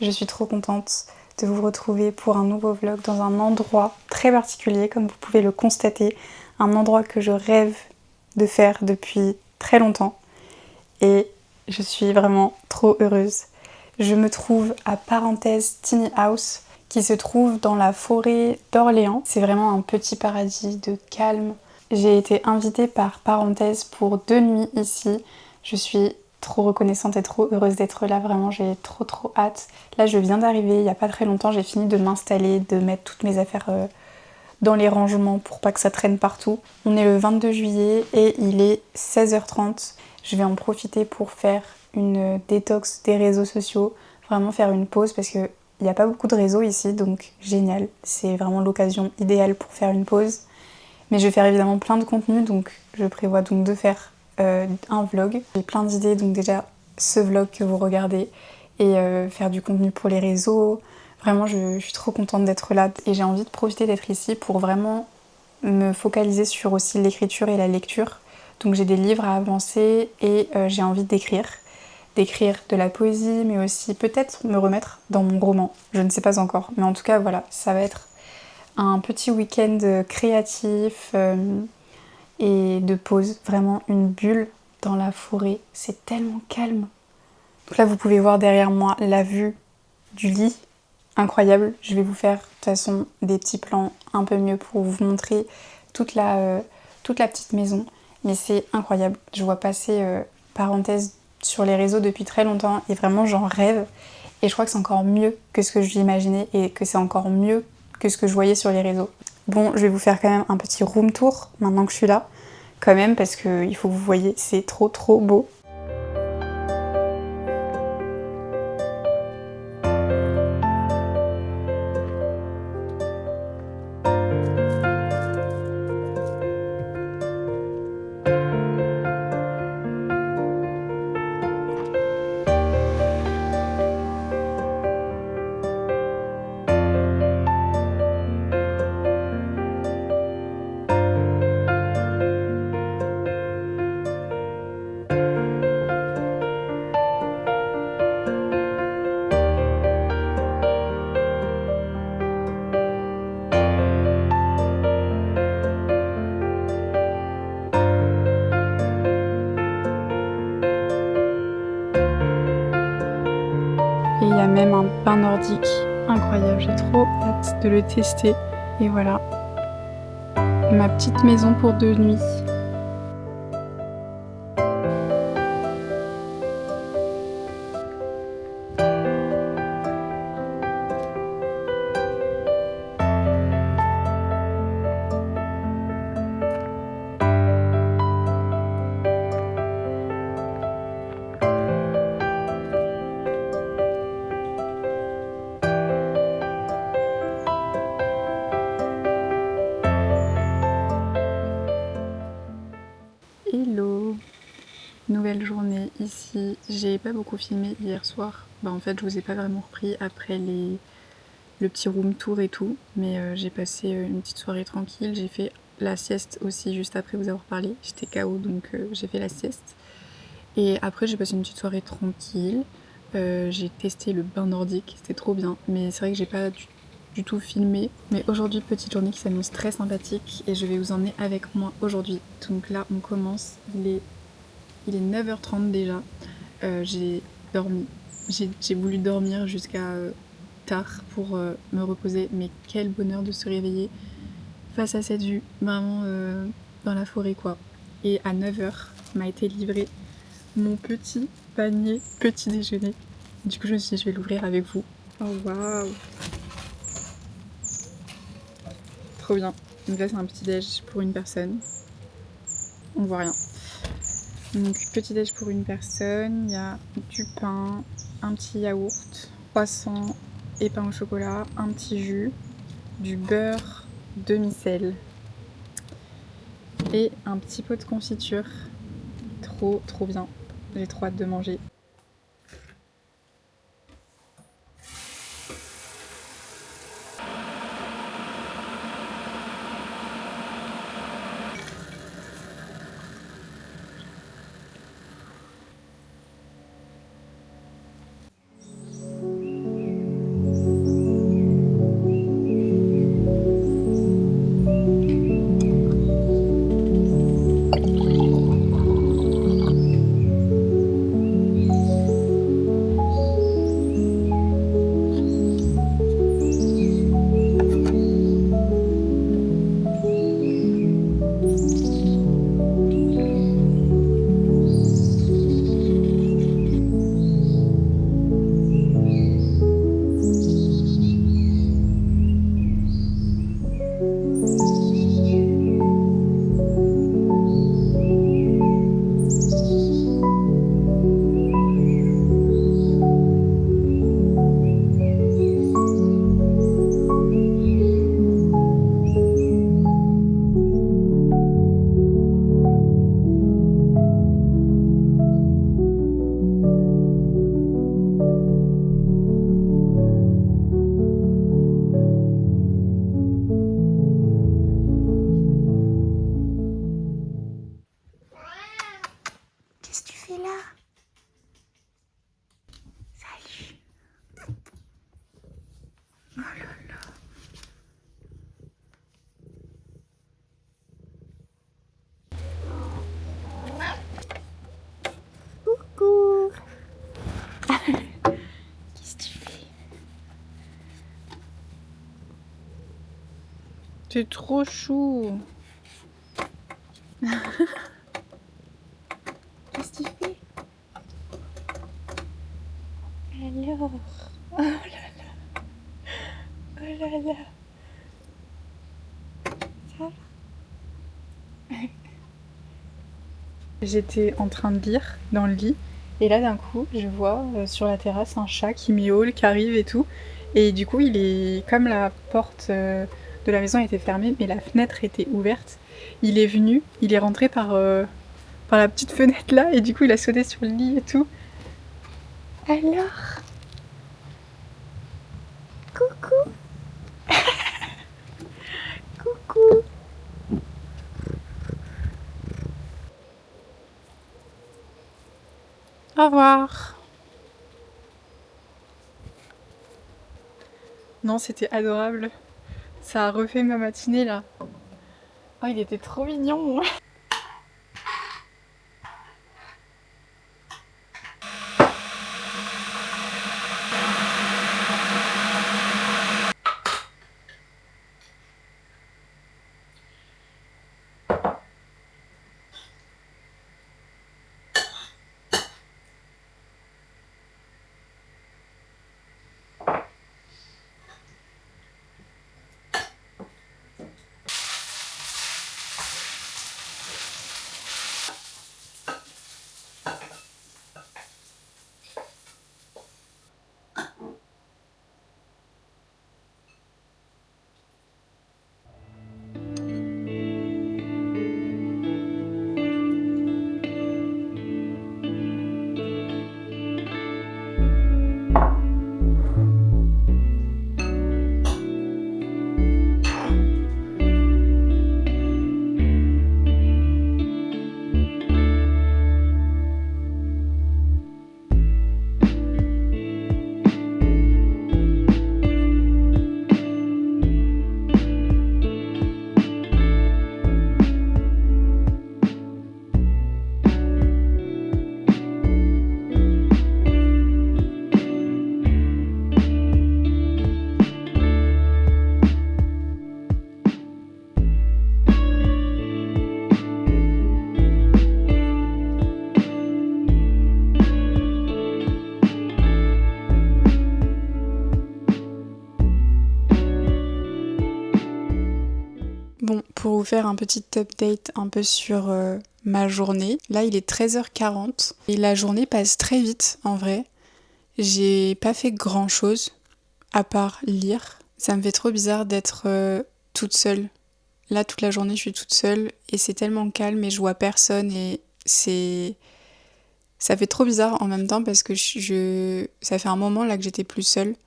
Je suis trop contente de vous retrouver pour un nouveau vlog dans un endroit très particulier, comme vous pouvez le constater. Un endroit que je rêve de faire depuis très longtemps. Et je suis vraiment trop heureuse. Je me trouve à Parenthèse Tiny House, qui se trouve dans la forêt d'Orléans. C'est vraiment un petit paradis de calme. J'ai été invitée par Parenthèse pour 2 nuits ici. Je suis trop reconnaissante et trop heureuse d'être là, vraiment j'ai trop hâte. Là je viens d'arriver il n'y a pas très longtemps, j'ai fini de m'installer, de mettre toutes mes affaires dans les rangements pour pas que ça traîne partout. On est le 22 juillet et il est 16h30. Je vais en profiter pour faire une détox des réseaux sociaux, vraiment faire une pause parce qu'il n'y a pas beaucoup de réseaux ici, donc génial. C'est vraiment l'occasion idéale pour faire une pause. Mais je vais faire évidemment plein de contenu, donc je prévois donc de faire un vlog. J'ai plein d'idées, donc déjà ce vlog que vous regardez et faire du contenu pour les réseaux. Vraiment, je suis trop contente d'être là et j'ai envie de profiter d'être ici pour vraiment me focaliser sur aussi l'écriture et la lecture. Donc j'ai des livres à avancer et j'ai envie d'écrire. D'écrire de la poésie, mais aussi peut-être me remettre dans mon roman. Je ne sais pas encore, mais en tout cas voilà, ça va être un petit week-end créatif et de pause, vraiment une bulle dans la forêt. C'est tellement calme. Donc là, vous pouvez voir derrière moi la vue du lit. Incroyable. Je vais vous faire de toute façon des petits plans un peu mieux pour vous montrer toute la petite maison. Mais c'est incroyable. Je vois passer Parenthèse sur les réseaux depuis très longtemps et vraiment j'en rêve. Et je crois que c'est encore mieux que ce que j'imaginais et que c'est encore mieux que ce que je voyais sur les réseaux. Bon, je vais vous faire quand même un petit room tour maintenant que je suis là, quand même, parce qu'il faut que vous voyez, c'est trop beau. Et il y a même un bain nordique incroyable, j'ai trop hâte de le tester. Et voilà, ma petite maison pour 2 nuits. Hello! Nouvelle journée ici. J'ai pas beaucoup filmé hier soir. En fait, je vous ai pas vraiment repris après le petit room tour et tout. Mais j'ai passé une petite soirée tranquille. J'ai fait la sieste aussi juste après vous avoir parlé. J'étais KO donc j'ai fait la sieste. Et après, j'ai passé une petite soirée tranquille. J'ai testé le bain nordique. C'était trop bien. Mais c'est vrai que j'ai pas du tout filmé. Mais aujourd'hui, petite journée qui s'annonce très sympathique. Et je vais vous emmener avec moi aujourd'hui. Donc là, on commence. Il est 9h30 déjà. J'ai dormi. J'ai voulu dormir jusqu'à tard pour me reposer. Mais quel bonheur de se réveiller face à cette vue. Vraiment dans la forêt quoi. Et à 9h m'a été livré mon petit panier petit déjeuner. Du coup je me suis dit je vais l'ouvrir avec vous. Oh waouh! Trop bien. Donc là c'est un petit déj pour une personne. On voit rien. Donc petit déj pour une personne, il y a du pain, un petit yaourt, croissant et pain au chocolat, un petit jus, du beurre, demi-sel et un petit pot de confiture. Trop bien. J'ai trop hâte de manger. là là. Coucou. Qu'est-ce que tu fais? T'es trop chou. Qu'est-ce que tu fais? Alors? Oh là là. Oh là là. Ça va? J'étais en train de lire dans le lit et là d'un coup je vois sur la terrasse un chat qui miaule, qui arrive et tout. Et du coup il est comme la porte de la maison était fermée mais la fenêtre était ouverte. Il est venu, il est rentré par la petite fenêtre là et du coup il a sauté sur le lit et tout. Alors? Coucou. Coucou. Au revoir. Non, c'était adorable. Ça a refait ma matinée là. Oh, il était trop mignon. Bon, pour vous faire un petit update un peu sur ma journée, là il est 13h40 et la journée passe très vite en vrai. J'ai pas fait grand chose à part lire. Ça me fait trop bizarre d'être toute seule. Là toute la journée je suis toute seule et c'est tellement calme et je vois personne et c'est... Ça fait trop bizarre en même temps parce que ça fait un moment là que j'étais plus seule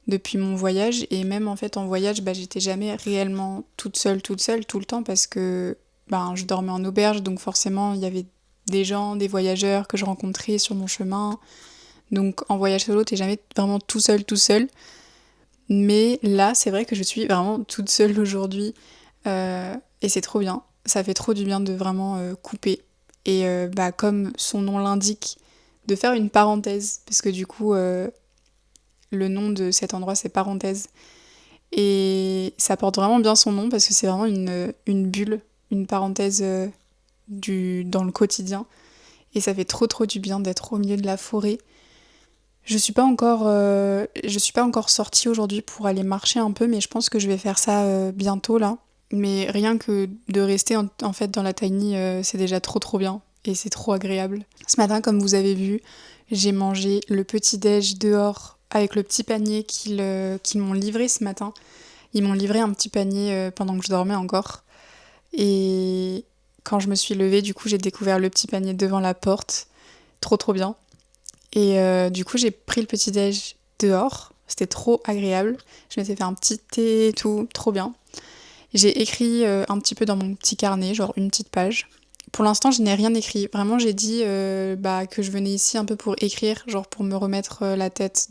depuis mon voyage et même en fait en voyage j'étais jamais réellement toute seule tout le temps parce que je dormais en auberge donc forcément il y avait des gens, des voyageurs que je rencontrais sur mon chemin, donc en voyage solo t'es jamais vraiment tout seul, mais là c'est vrai que je suis vraiment toute seule aujourd'hui et c'est trop bien, ça fait trop du bien de vraiment couper et comme son nom l'indique de faire une parenthèse parce que du coup le nom de cet endroit c'est Parenthèse. Et ça porte vraiment bien son nom parce que c'est vraiment une bulle, une parenthèse dans le quotidien. Et ça fait trop du bien d'être au milieu de la forêt. Je suis pas encore sortie aujourd'hui pour aller marcher un peu, mais je pense que je vais faire ça bientôt là. Mais rien que de rester en fait dans la tiny, c'est déjà trop bien. Et c'est trop agréable. Ce matin, comme vous avez vu, j'ai mangé le petit-déj dehors avec le petit panier qu'ils m'ont livré ce matin. Ils m'ont livré un petit panier pendant que je dormais encore. Et quand je me suis levée, du coup, j'ai découvert le petit panier devant la porte. Trop bien. Et du coup, j'ai pris le petit-déj dehors. C'était trop agréable. Je m'étais fait un petit thé et tout, trop bien. J'ai écrit un petit peu dans mon petit carnet, genre une petite page. Pour l'instant, je n'ai rien écrit. Vraiment, j'ai dit que je venais ici un peu pour écrire, genre pour me remettre la tête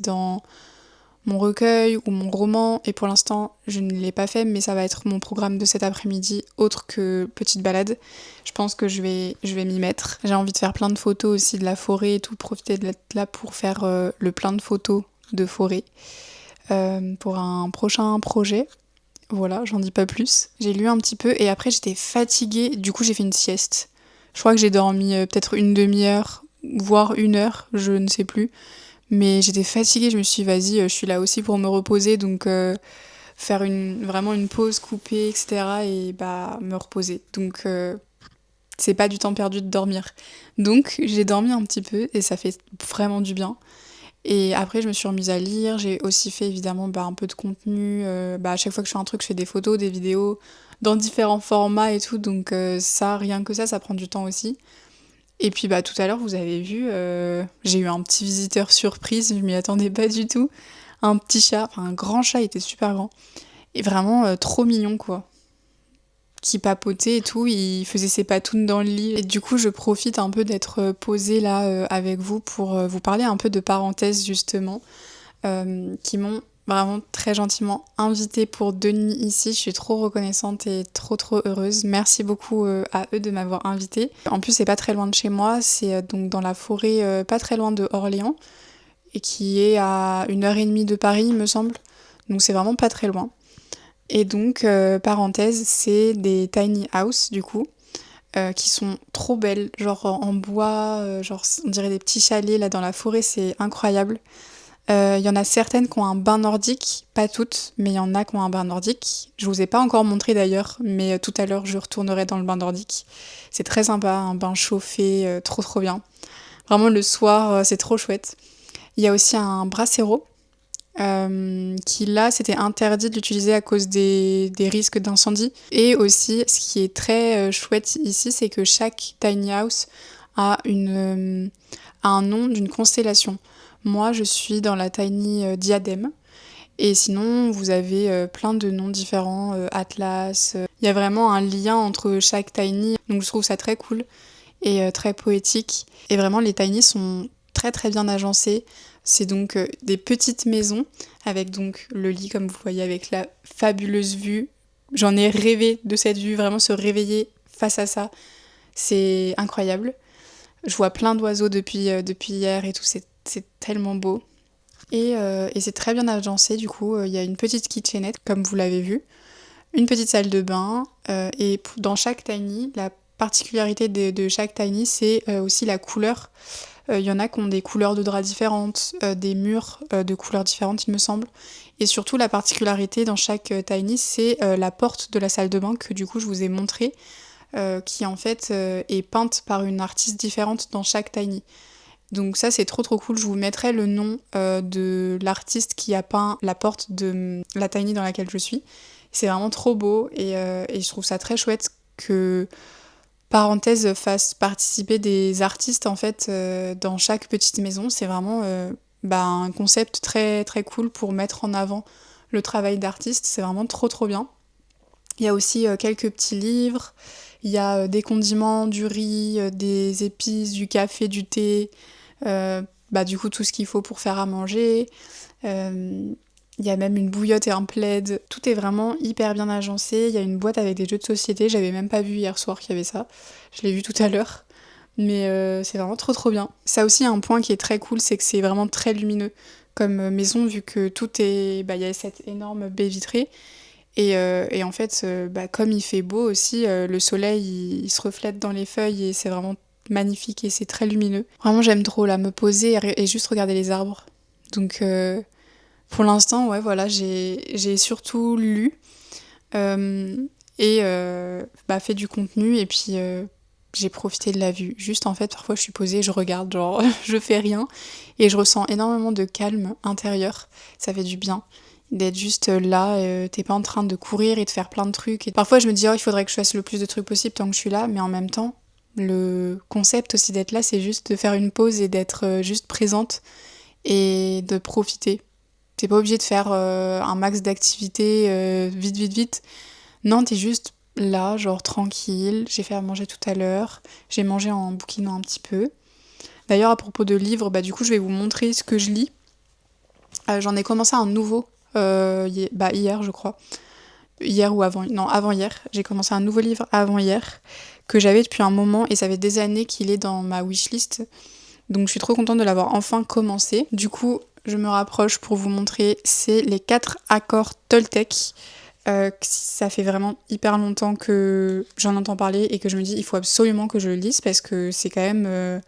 mon recueil ou mon roman, et pour l'instant je ne l'ai pas fait, mais ça va être mon programme de cet après-midi, autre que petite balade. Je pense que je vais m'y mettre. J'ai envie de faire plein de photos aussi de la forêt et tout, profiter d'être là pour faire le plein de photos de forêt pour un prochain projet. Voilà, j'en dis pas plus. J'ai lu un petit peu et après j'étais fatiguée, du coup j'ai fait une sieste. Je crois que j'ai dormi peut-être une demi-heure, voire 1 heure, je ne sais plus. Mais j'étais fatiguée, je me suis dit, vas-y, je suis là aussi pour me reposer, donc faire vraiment une pause, couper, etc. et bah me reposer. Donc c'est pas du temps perdu de dormir. Donc j'ai dormi un petit peu et ça fait vraiment du bien. Et après je me suis remise à lire, j'ai aussi fait évidemment un peu de contenu. À chaque fois que je fais un truc, je fais des photos, des vidéos, dans différents formats et tout, donc ça, rien que ça prend du temps aussi. Et puis tout à l'heure, vous avez vu, j'ai eu un petit visiteur surprise, je m'y attendais pas du tout. Un petit chat, enfin un grand chat, il était super grand. Et vraiment trop mignon quoi. Qui papotait et tout, il faisait ses patounes dans le lit. Et du coup, je profite un peu d'être posée là avec vous pour vous parler un peu de parenthèses justement, qui m'ont vraiment très gentiment invitée pour Denis ici. Je suis trop reconnaissante et trop heureuse. Merci beaucoup à eux de m'avoir invitée. En plus, c'est pas très loin de chez moi, c'est donc dans la forêt pas très loin de Orléans et qui est à 1 heure et demie de Paris, il me semble. Donc c'est vraiment pas très loin. Et donc, parenthèse, c'est des tiny house du coup, qui sont trop belles, genre en bois, genre on dirait des petits chalets là dans la forêt, c'est incroyable. Il y en a certaines qui ont un bain nordique, pas toutes, mais il y en a qui ont un bain nordique. Je vous ai pas encore montré d'ailleurs, mais tout à l'heure je retournerai dans le bain nordique. C'est très sympa, un bain chauffé, trop bien. Vraiment le soir, c'est trop chouette. Il y a aussi un brasero, qui là c'était interdit de l'utiliser à cause des risques d'incendie. Et aussi, ce qui est très chouette ici, c'est que chaque tiny house a un nom d'une constellation. Moi, je suis dans la tiny diadème. Et sinon, vous avez plein de noms différents, Atlas. Il y a vraiment un lien entre chaque tiny, donc je trouve ça très cool et très poétique. Et vraiment, les tiny sont très bien agencés. C'est donc des petites maisons avec donc le lit, comme vous voyez, avec la fabuleuse vue. J'en ai rêvé de cette vue, vraiment se réveiller face à ça. C'est incroyable. Je vois plein d'oiseaux depuis hier et tout, c'est tellement beau. Et c'est très bien agencé, du coup, il y a une petite kitchenette, comme vous l'avez vu, une petite salle de bain, et dans chaque tiny, la particularité de chaque tiny, c'est aussi la couleur. Il y en a qui ont des couleurs de draps différentes, des murs de couleurs différentes, il me semble. Et surtout, la particularité dans chaque tiny, c'est la porte de la salle de bain que du coup je vous ai montré, qui en fait est peinte par une artiste différente dans chaque tiny. Donc ça c'est trop cool, je vous mettrai le nom de l'artiste qui a peint la porte de la tiny dans laquelle je suis. C'est vraiment trop beau et je trouve ça très chouette que Parenthèse fasse participer des artistes en fait dans chaque petite maison. C'est vraiment un concept très cool pour mettre en avant le travail d'artiste. C'est vraiment trop bien. Il y a aussi quelques petits livres, il y a des condiments, du riz, des épices, du café, du thé, du coup tout ce qu'il faut pour faire à manger. Il y a même une bouillotte et un plaid. Tout est vraiment hyper bien agencé. Il y a une boîte avec des jeux de société. J'avais même pas vu hier soir qu'il y avait ça. Je l'ai vu tout à l'heure. Mais c'est vraiment trop bien. Ça aussi, un point qui est très cool, c'est que c'est vraiment très lumineux comme maison, vu que tout est... il y a cette énorme baie vitrée. Et en fait, comme il fait beau aussi, le soleil, il se reflète dans les feuilles et c'est vraiment magnifique et c'est très lumineux. Vraiment, j'aime trop là, me poser et juste regarder les arbres. Donc... pour l'instant, ouais, voilà, j'ai surtout lu fait du contenu et puis j'ai profité de la vue. Juste en fait, parfois je suis posée, je regarde, genre je fais rien et je ressens énormément de calme intérieur. Ça fait du bien d'être juste là, t'es pas en train de courir et de faire plein de trucs. Et parfois je me dis, oh, il faudrait que je fasse le plus de trucs possible tant que je suis là, mais en même temps, le concept aussi d'être là, c'est juste de faire une pause et d'être juste présente et de profiter. T'es pas obligé de faire un max d'activités vite. Non, t'es juste là, genre tranquille. J'ai fait à manger tout à l'heure. J'ai mangé en bouquinant un petit peu. D'ailleurs, à propos de livres, du coup, je vais vous montrer ce que je lis. J'en ai commencé un nouveau hier, je crois. Hier ou avant, non, avant-hier. J'ai commencé un nouveau livre avant-hier que j'avais depuis un moment et ça fait des années qu'il est dans ma wishlist. Donc je suis trop contente de l'avoir enfin commencé. Du coup, je me rapproche pour vous montrer, c'est les 4 accords Toltec. Ça fait vraiment hyper longtemps que j'en entends parler et que je me dis il faut absolument que je le lise parce que c'est quand même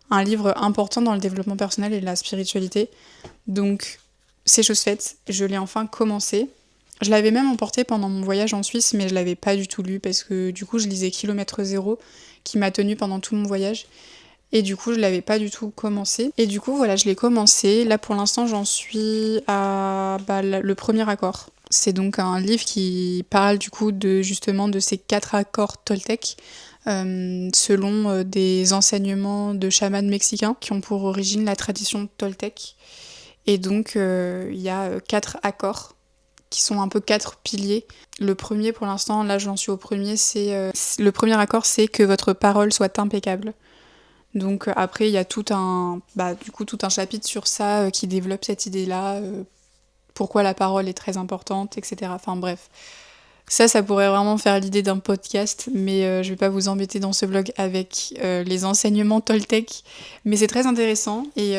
un livre important dans le développement personnel et la spiritualité. Donc c'est chose faite, je l'ai enfin commencé. Je l'avais même emporté pendant mon voyage en Suisse, mais je l'avais pas du tout lu parce que du coup je lisais Kilomètre Zéro qui m'a tenue pendant tout mon voyage. Et du coup je l'avais pas du tout commencé. Et du coup voilà, je l'ai commencé. Là pour l'instant j'en suis à le premier accord. C'est donc un livre qui parle du coup de justement de ces 4 accords Toltec. Selon des enseignements de chamans mexicains qui ont pour origine la tradition Toltec. Et donc, il y a 4 accords qui sont un peu 4 piliers. Le premier, pour l'instant, là j'en suis au premier, le premier accord, c'est que votre parole soit impeccable. Donc après, il y a tout un chapitre sur ça qui développe cette idée-là, pourquoi la parole est très importante, etc. Enfin bref. Ça pourrait vraiment faire l'idée d'un podcast, mais je vais pas vous embêter dans ce vlog avec les enseignements Toltec. Mais c'est très intéressant et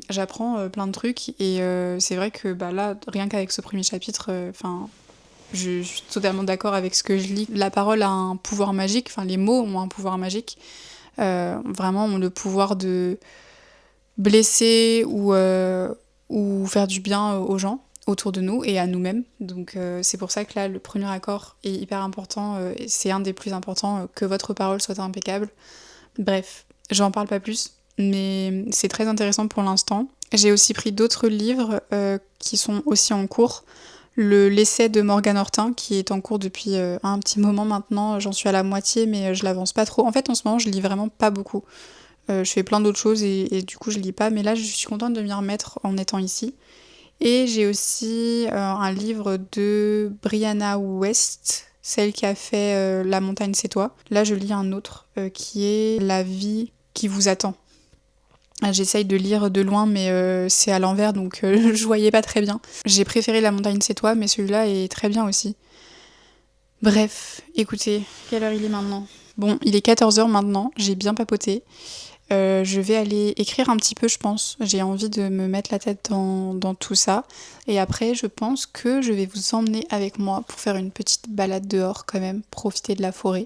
j'apprends plein de trucs. Et c'est vrai que là, rien qu'avec ce premier chapitre, je suis totalement d'accord avec ce que je lis. La parole a un pouvoir magique, enfin les mots ont un pouvoir magique. Vraiment ont le pouvoir de blesser ou faire du bien aux gens autour de nous et à nous-mêmes. Donc c'est pour ça que là, le premier accord est hyper important, c'est un des plus importants, que votre parole soit impeccable. Bref, j'en parle pas plus, mais c'est très intéressant pour l'instant. J'ai aussi pris d'autres livres qui sont aussi en cours. L'essai de Morgane Hortin, qui est en cours depuis un petit moment maintenant, j'en suis à la moitié, mais je l'avance pas trop. En fait, en ce moment, je lis vraiment pas beaucoup. Je fais plein d'autres choses et du coup, je lis pas, mais là, je suis contente de m'y remettre en étant ici. Et j'ai aussi un livre de Brianna West, celle qui a fait La montagne c'est toi. Là je lis un autre qui est La vie qui vous attend. J'essaye de lire de loin mais c'est à l'envers donc je voyais pas très bien. J'ai préféré La montagne c'est toi mais celui-là est très bien aussi. Bref, écoutez, quelle heure il est maintenant ? Bon, il est 14h maintenant, j'ai bien papoté. Je vais aller écrire un petit peu, je pense. J'ai envie de me mettre la tête dans tout ça. Et après, je pense que je vais vous emmener avec moi pour faire une petite balade dehors quand même, profiter de la forêt.